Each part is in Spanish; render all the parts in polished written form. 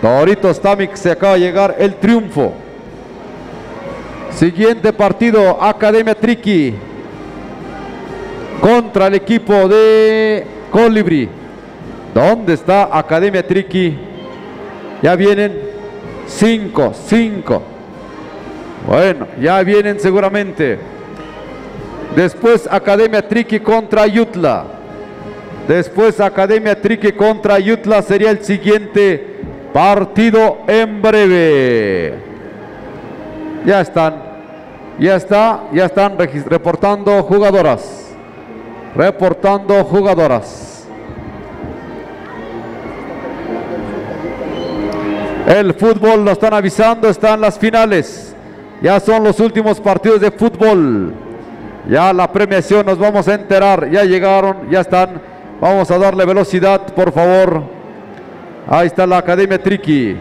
Toritos Tamix se acaba de llegar el triunfo. Siguiente partido, Academia Triqui contra el equipo de Colibrí. ¿Dónde está Academia Triqui? Ya vienen 5. Bueno, ya vienen seguramente. Después Academia Triqui contra Ayutla. Después Academia Triqui contra Ayutla sería el siguiente partido en breve. Ya están reportando jugadoras. El fútbol lo están avisando, están las finales. Ya son los últimos partidos de fútbol. Ya la premiación, nos vamos a enterar. Ya llegaron, ya están. Vamos a darle velocidad, por favor. Ahí está la Academia Triqui.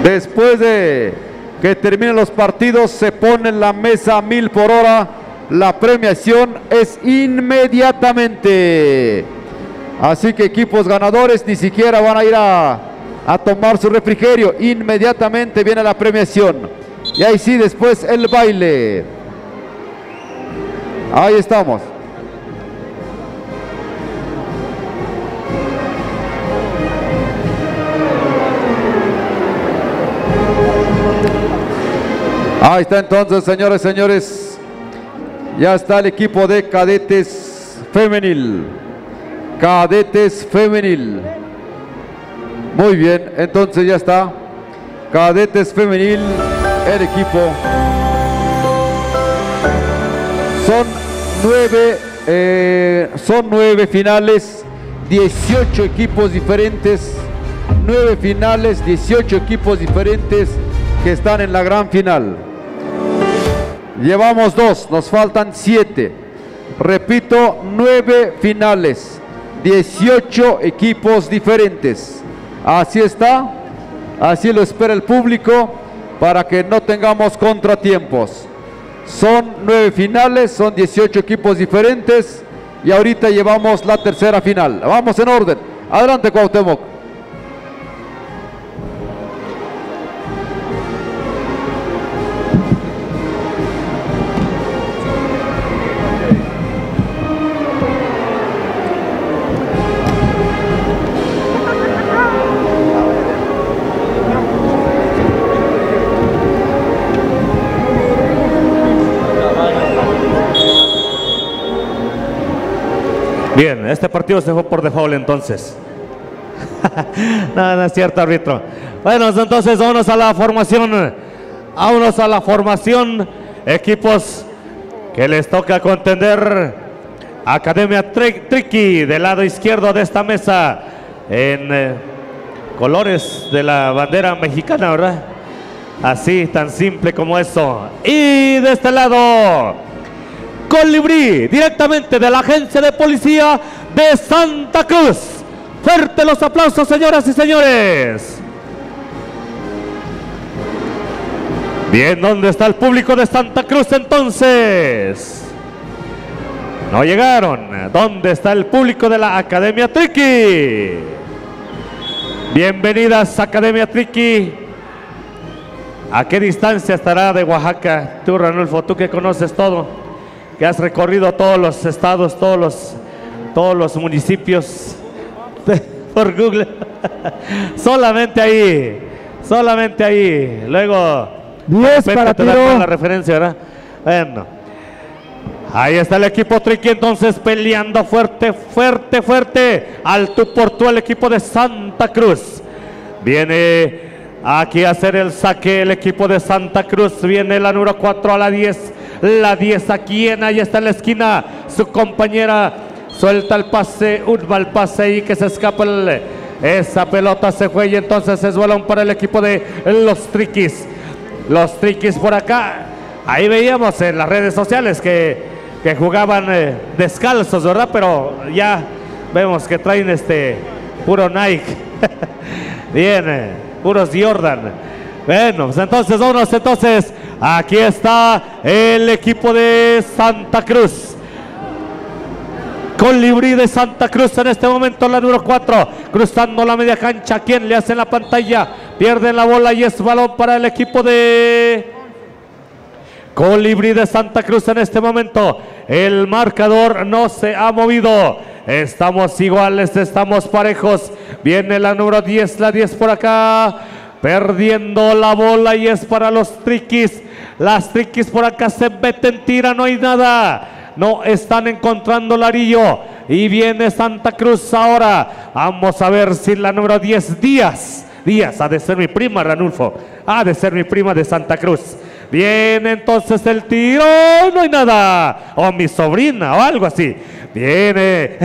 Después de que terminen los partidos, se pone en la mesa 1000 por hora. La premiación es inmediatamente. Así que equipos ganadores ni siquiera van a ir a tomar su refrigerio. Inmediatamente viene la premiación. Y ahí sí, después el baile. Ahí estamos. Ahí está entonces, señores. Ya está el equipo de cadetes femenil. Muy bien, entonces ya está. Cadetes femenil, el equipo. Son 9 finales, 18 equipos diferentes. 9 finales, 18 equipos diferentes que están en la gran final. Llevamos 2, nos faltan 7. Repito, 9 finales, 18 equipos diferentes. Así está, así lo espera el público para que no tengamos contratiempos. Son 9 finales, son 18 equipos diferentes y ahorita llevamos la tercera final. Vamos en orden. Adelante, Cuauhtémoc. Bien, este partido se fue por default entonces. No es cierto, árbitro. Bueno, entonces vámonos a la formación. Equipos que les toca contender. Academia Triqui del lado izquierdo de esta mesa en colores de la bandera mexicana, ¿verdad? Así, tan simple como eso. Y de este lado, Colibrí, directamente de la agencia de policía de Santa Cruz. Fuerte los aplausos, señoras y señores. Bien, ¿dónde está el público de Santa Cruz entonces? No llegaron. ¿Dónde está el público de la Academia Triqui? Bienvenidas, Academia Triqui. ¿A qué distancia estará de Oaxaca? Tú, Ranulfo, tú que conoces todo, que has recorrido todos los estados, todos los municipios por Google. Solamente ahí. Luego 10 para te dan la referencia, ¿verdad? Bueno, ahí está el equipo Triqui entonces peleando fuerte. Al tú por tú el equipo de Santa Cruz. Viene aquí a hacer el saque el equipo de Santa Cruz. Viene la número 4 a la 10. La 10 aquí ahí está en la esquina. Su compañera suelta el pase, urba el pase y que se escapa esa pelota, se fue y entonces es balón para el equipo de los Triquis. Los Triquis por acá. Ahí veíamos en las redes sociales que jugaban descalzos, ¿verdad? Pero ya vemos que traen puro Nike. Bien, puros Jordan. Bueno, pues entonces vámonos entonces. Aquí está el equipo de Santa Cruz. Colibrí de Santa Cruz en este momento, la número 4, cruzando la media cancha. ¿Quién le hace en la pantalla? Pierden la bola y es balón para el equipo de Colibrí de Santa Cruz en este momento. El marcador no se ha movido. Estamos iguales, estamos parejos. Viene la número 10, la 10 por acá. Perdiendo la bola y es para los Triquis. Las Triquis por acá se meten, tira, no hay nada. No están encontrando el arillo. Y viene Santa Cruz ahora. Vamos a ver si la número 10, Díaz, ha de ser mi prima, Ranulfo. Ha de ser mi prima de Santa Cruz. Viene entonces el tiro, no hay nada. O mi sobrina o algo así. Viene.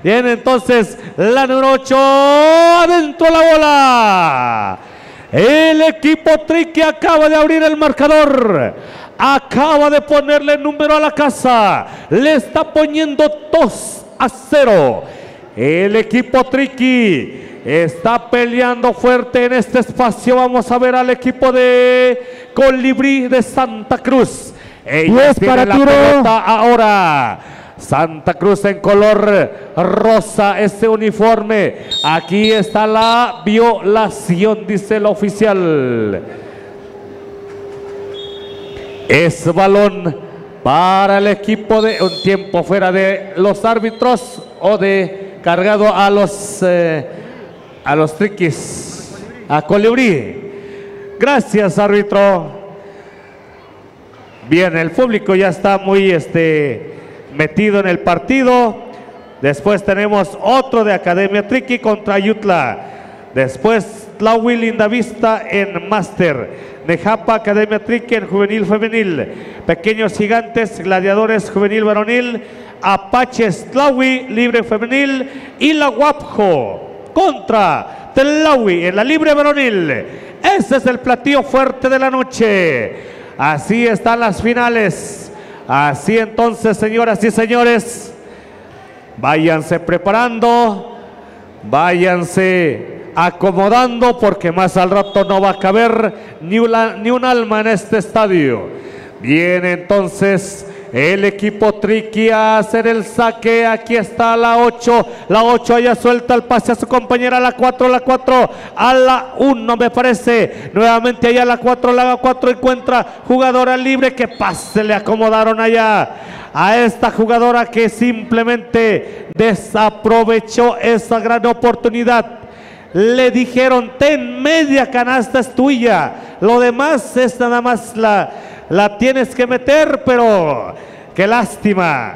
Viene entonces la número 8. Adentro la bola. El equipo Triqui acaba de abrir el marcador. Acaba de ponerle número a la casa. Le está poniendo 2-0. El equipo Triqui está peleando fuerte en este espacio. Vamos a ver al equipo de Colibrí de Santa Cruz. Ellos tienen la pelota ahora. Santa Cruz en color rosa, ese uniforme. Aquí está la violación, dice el oficial. Es balón para el equipo de un tiempo fuera de los árbitros o de cargado a los Triquis, a Colibrí. Gracias, árbitro. Bien, el público ya está muy metido en el partido. Después tenemos otro de Academia Triqui contra Ayutla. Después Tlahui Lindavista en Máster. Nejapa Academia Triqui en juvenil femenil. Pequeños Gigantes Gladiadores juvenil varonil. Apaches Tlahui libre femenil. Y la Guapjo contra Tlahui en la libre varonil. Ese es el platillo fuerte de la noche. Así están las finales. Así entonces, señoras y señores, váyanse preparando, váyanse acomodando, porque más al rato no va a caber ni un alma en este estadio. Viene entonces el equipo Triqui a hacer el saque. Aquí está la 8. La 8 allá suelta el pase a su compañera. La 4, la 4 a la 1 me parece. Nuevamente allá la 4, la 4 encuentra jugadora libre. Que pase le acomodaron allá a esta jugadora que simplemente desaprovechó esa gran oportunidad. Le dijeron: ten, media canasta es tuya, lo demás es nada más la tienes que meter. Pero qué lástima,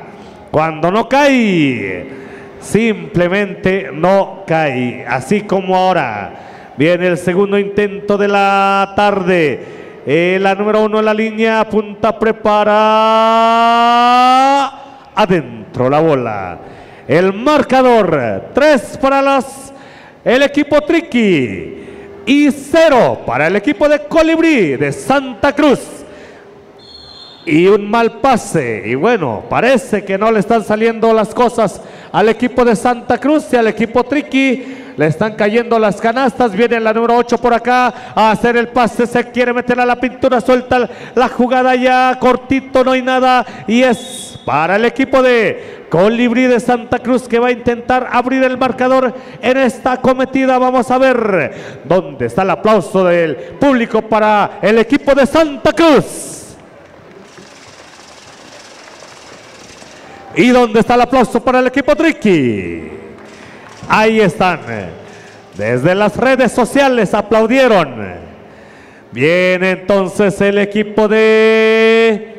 cuando no cae, simplemente no cae. Así como ahora. Viene el segundo intento de la tarde. La número 1 en la línea, apunta, prepara, adentro la bola. El marcador: 3 para el equipo Triqui y 0 para el equipo de Colibrí de Santa Cruz. Y un mal pase, y bueno, parece que no le están saliendo las cosas al equipo de Santa Cruz y al equipo Triqui. Le están cayendo las canastas. Viene la número 8 por acá a hacer el pase, se quiere meter a la pintura, suelta la jugada ya, cortito, no hay nada, y es para el equipo de Colibrí de Santa Cruz, que va a intentar abrir el marcador en esta acometida. Vamos a ver dónde está el aplauso del público para el equipo de Santa Cruz. ¿Y dónde está el aplauso para el equipo Triqui? Ahí están. Desde las redes sociales aplaudieron. Viene entonces el equipo de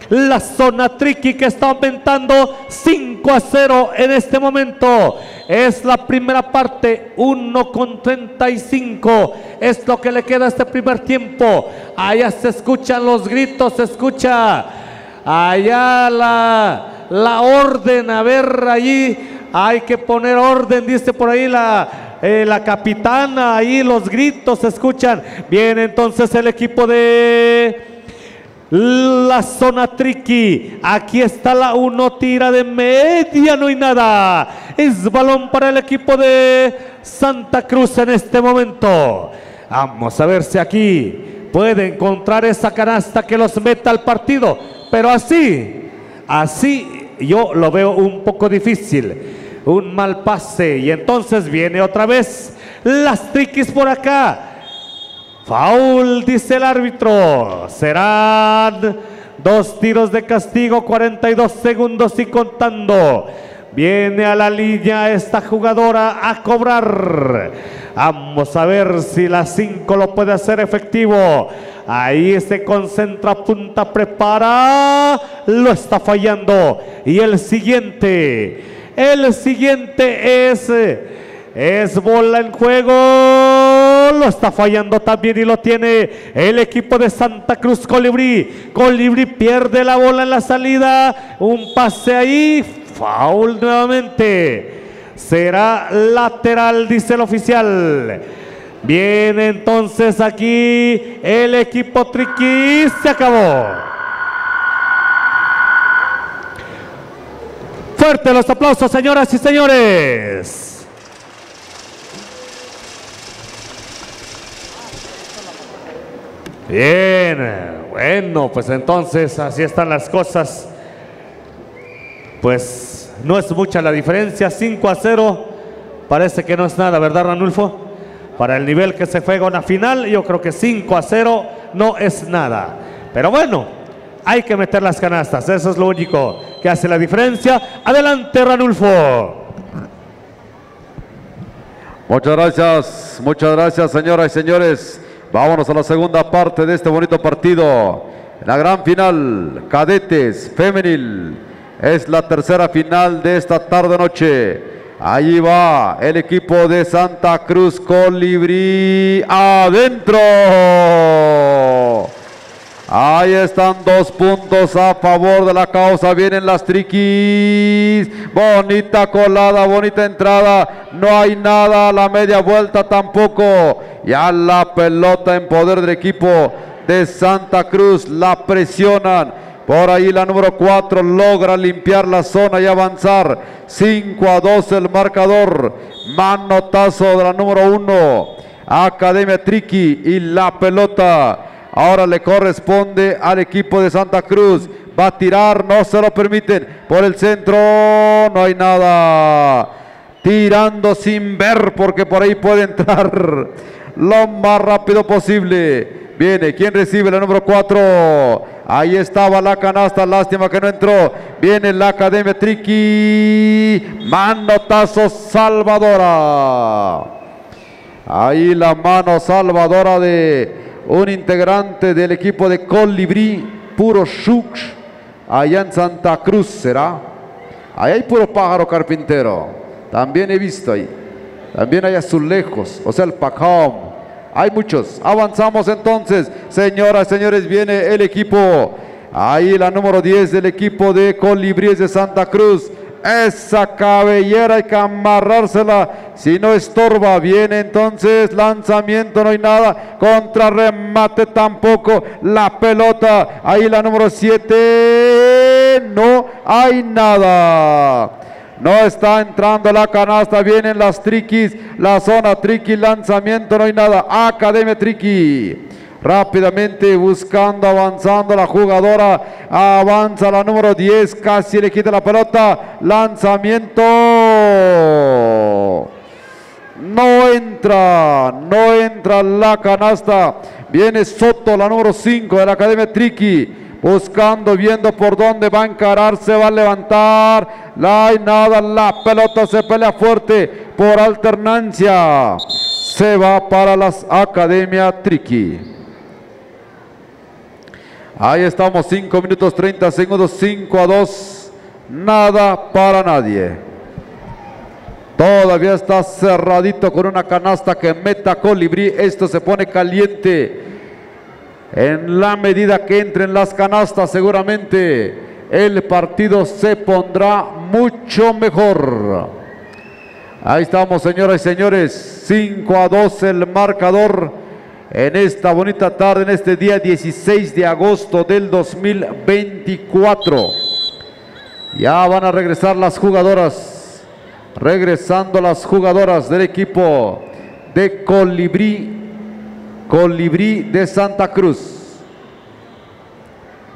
la zona Triqui, que está aumentando 5-0 en este momento. Es la primera parte, 1:35. Es lo que le queda a este primer tiempo. Allá se escuchan los gritos, se escucha allá la orden. A ver, allí hay que poner orden, dice por ahí la capitana. Ahí los gritos se escuchan. Viene entonces el equipo de la zona Triqui. Aquí está la 1, tira de media, no hay nada. Es balón para el equipo de Santa Cruz en este momento. Vamos a ver si aquí puede encontrar esa canasta que los meta al partido. Pero así yo lo veo un poco difícil. Un mal pase y entonces viene otra vez las triquis por acá. Foul, dice el árbitro. Serán 2 tiros de castigo, 42 segundos y contando. Viene a la línea esta jugadora a cobrar. Vamos a ver si la 5 lo puede hacer efectivo. Ahí se concentra, punta, prepara. Lo está fallando. Y el siguiente es bola en juego. Lo está fallando también y lo tiene el equipo de Santa Cruz. Colibrí pierde la bola en la salida. Un pase ahí. Foul nuevamente. Será lateral, dice el oficial. Viene entonces aquí el equipo triqui. Se acabó. Fuerte los aplausos, señoras y señores. Bien, bueno, pues entonces así están las cosas. Pues no es mucha la diferencia, 5-0, parece que no es nada, ¿verdad, Ranulfo? Para el nivel que se juega una final, yo creo que 5-0 no es nada. Pero bueno, hay que meter las canastas, eso es lo único que hace la diferencia. Adelante, Ranulfo. Muchas gracias, señoras y señores. Vámonos a la segunda parte de este bonito partido. La gran final, cadetes, femenil. Es la tercera final de esta tarde-noche. Allí va el equipo de Santa Cruz Colibrí adentro. Ahí están 2 puntos a favor de la causa. Vienen las triquis. Bonita colada, bonita entrada. No hay nada a la media vuelta tampoco. Ya la pelota en poder del equipo de Santa Cruz. La presionan. Por ahí la número 4 logra limpiar la zona y avanzar. 5-2 el marcador. Manotazo de la número 1. Academia Triqui y la pelota. Ahora le corresponde al equipo de Santa Cruz. Va a tirar, no se lo permiten. Por el centro, no hay nada. Tirando sin ver porque por ahí puede entrar lo más rápido posible. Viene, ¿quién recibe? La número 4. Ahí estaba la canasta, lástima que no entró. Viene la Academia Triqui. Manotazo salvadora. Ahí la mano salvadora de un integrante del equipo de Colibrí. Puro Shuk. Allá en Santa Cruz será. Ahí hay puro pájaro carpintero. También he visto ahí. También hay azulejos, o sea el Pacom. Hay muchos. Avanzamos entonces, señoras y señores. Viene el equipo. Ahí la número 10 del equipo de Colibríes de Santa Cruz. Esa cabellera hay que amarrársela, si no estorba. Viene entonces lanzamiento, no hay nada. Contrarremate tampoco. La pelota. Ahí la número 7. No hay nada. No está entrando la canasta, vienen las triquis, la zona triqui, lanzamiento, no hay nada. Academia Triqui, rápidamente buscando, avanzando la jugadora, avanza la número 10, casi le quita la pelota, lanzamiento. No entra la canasta. Viene Soto, la número 5 de la Academia Triqui. Buscando, viendo por dónde va a encarar, se va a levantar. No hay nada, la pelota se pelea fuerte por alternancia. Se va para las Academia Triqui. Ahí estamos, 5 minutos 30 segundos, 5-2. Nada para nadie. Todavía está cerradito con una canasta que meta Colibrí. Esto se pone caliente. En la medida que entren las canastas, seguramente el partido se pondrá mucho mejor. Ahí estamos, señoras y señores. 5-2 el marcador en esta bonita tarde, en este día 16 de agosto del 2024. Ya van a regresar las jugadoras. Regresando las jugadoras del equipo de Colibrí de Santa Cruz.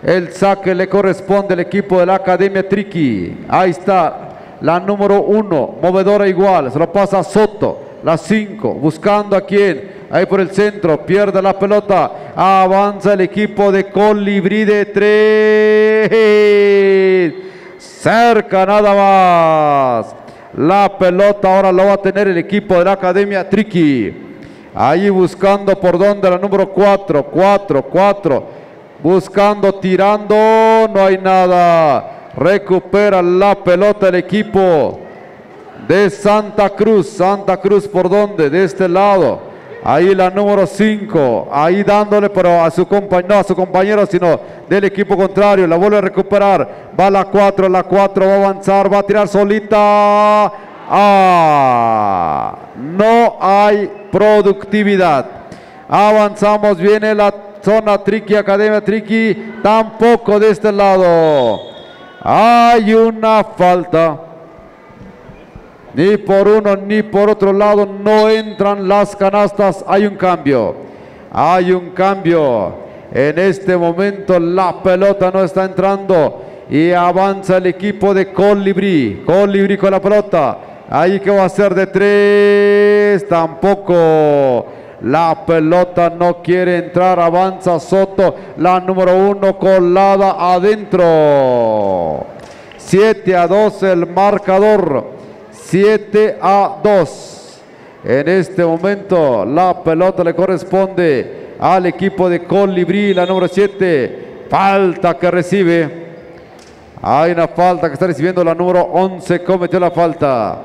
El saque le corresponde al equipo de la Academia Triqui. Ahí está la número 1, movedora igual, se lo pasa a Soto. La 5, buscando a quién. Ahí por el centro, pierde la pelota. Avanza el equipo de Colibrí de 3. Cerca nada más. La pelota ahora lo va a tener el equipo de la Academia Triqui. Ahí buscando por donde la número 4. 4. Buscando, tirando. No hay nada. Recupera la pelota el equipo de Santa Cruz. Santa Cruz por donde, de este lado. Ahí la número 5. Ahí dándole, pero a su compañero, no a su compañero, sino del equipo contrario. La vuelve a recuperar. Va la 4. La 4 va a avanzar. Va a tirar solita. No hay productividad. Avanzamos. Viene la zona Triqui, Academia Triqui. Tampoco de este lado. Hay una falta. Ni por uno ni por otro lado no entran las canastas. Hay un cambio. Hay un cambio. En este momento la pelota no está entrando. Y avanza el equipo de Colibrí. Colibrí con la pelota. Ahí que va a hacer de 3. Tampoco. La pelota no quiere entrar. Avanza Soto. La número 1 colada adentro. 7-2 el marcador. 7-2. En este momento la pelota le corresponde al equipo de Colibrí, la número 7. Falta que recibe. Hay una falta que está recibiendo la número 11. Cometió la falta.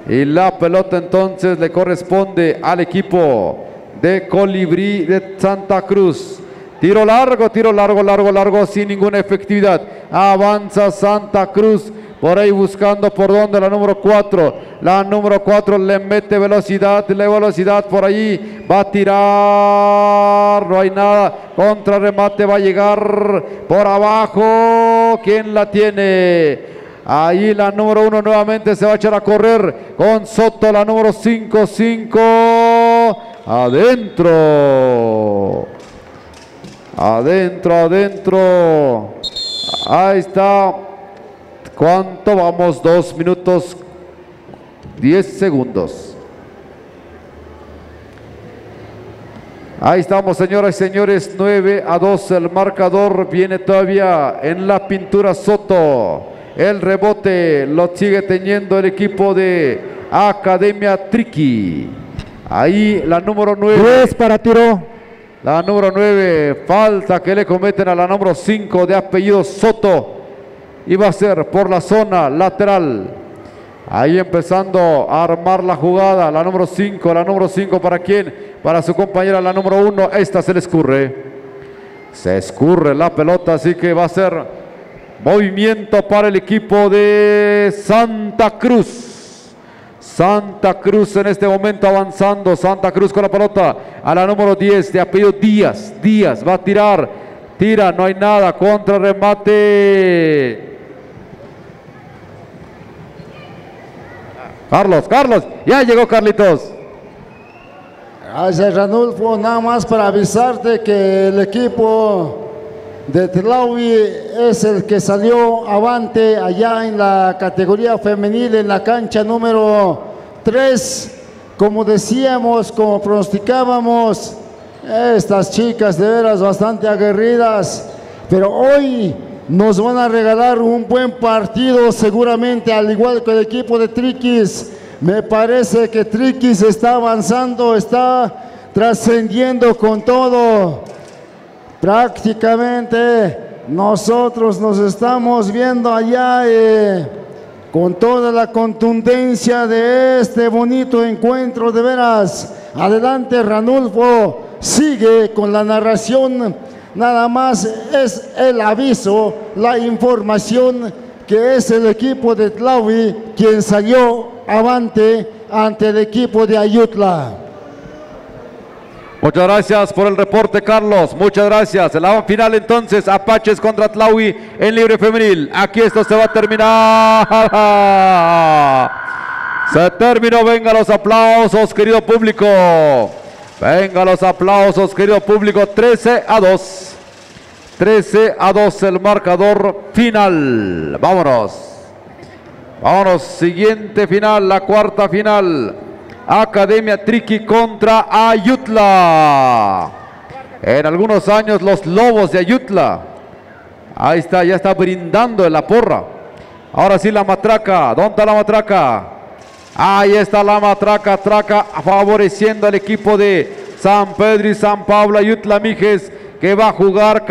Y la pelota entonces le corresponde al equipo de Colibrí de Santa Cruz. Tiro largo, sin ninguna efectividad. Avanza Santa Cruz. Por ahí buscando por donde la número 4. La número 4 le mete velocidad. La velocidad por ahí. Va a tirar. No hay nada. Contrarremate va a llegar por abajo. ¿Quién la tiene? Ahí la número 1 nuevamente se va a echar a correr. Con Soto la número 5. Adentro. Ahí está. ¿Cuánto vamos? 2 minutos 10 segundos. Ahí estamos, señoras y señores. 9-2 el marcador. Viene todavía en la pintura Soto. El rebote lo sigue teniendo el equipo de Academia Triqui. Ahí la número 9. 10 para tiro. La número 9. Falta que le cometen a la número 5 de apellido Soto. Y va a ser por la zona lateral. Ahí empezando a armar la jugada. La número 5. La número 5 para quién? Para su compañera, la número 1. Esta se le escurre. Se escurre la pelota. Así que va a ser movimiento para el equipo de Santa Cruz. Santa Cruz en este momento avanzando. Santa Cruz con la pelota. A la número 10 de apellido Díaz. Díaz va a tirar. Tira, no hay nada. Contrarremate. Carlos, ya llegó Carlitos. Gracias, Ranulfo. Nada más para avisarte que el equipo de Tlaui es el que salió avante allá en la categoría femenil en la cancha número 3. Como decíamos, como pronosticábamos, estas chicas de veras bastante aguerridas, pero hoy nos van a regalar un buen partido seguramente, al igual que el equipo de Triquis. Me parece que Triquis está avanzando, está trascendiendo con todo. Prácticamente nosotros nos estamos viendo allá con toda la contundencia de este bonito encuentro de veras. Adelante, Ranulfo, sigue con la narración. Nada más es el aviso, la información que es el equipo de Tlaui quien salió avante ante el equipo de Ayutla. Muchas gracias por el reporte, Carlos. Muchas gracias. En la final entonces, Apaches contra Tlaui en libre femenil. Aquí esto se va a terminar. Se terminó. Venga los aplausos, querido público. Venga los aplausos, querido público. 13-2. 13-2 el marcador final. Vámonos. Vámonos, siguiente final, la cuarta final. Academia Triqui contra Ayutla. En algunos años los Lobos de Ayutla. Ahí está, ya está brindando en la porra. Ahora sí la matraca. ¿Dónde está la matraca? Ahí está la matraca, favoreciendo al equipo de San Pedro y San Pablo Ayutla Mijes, que va a jugar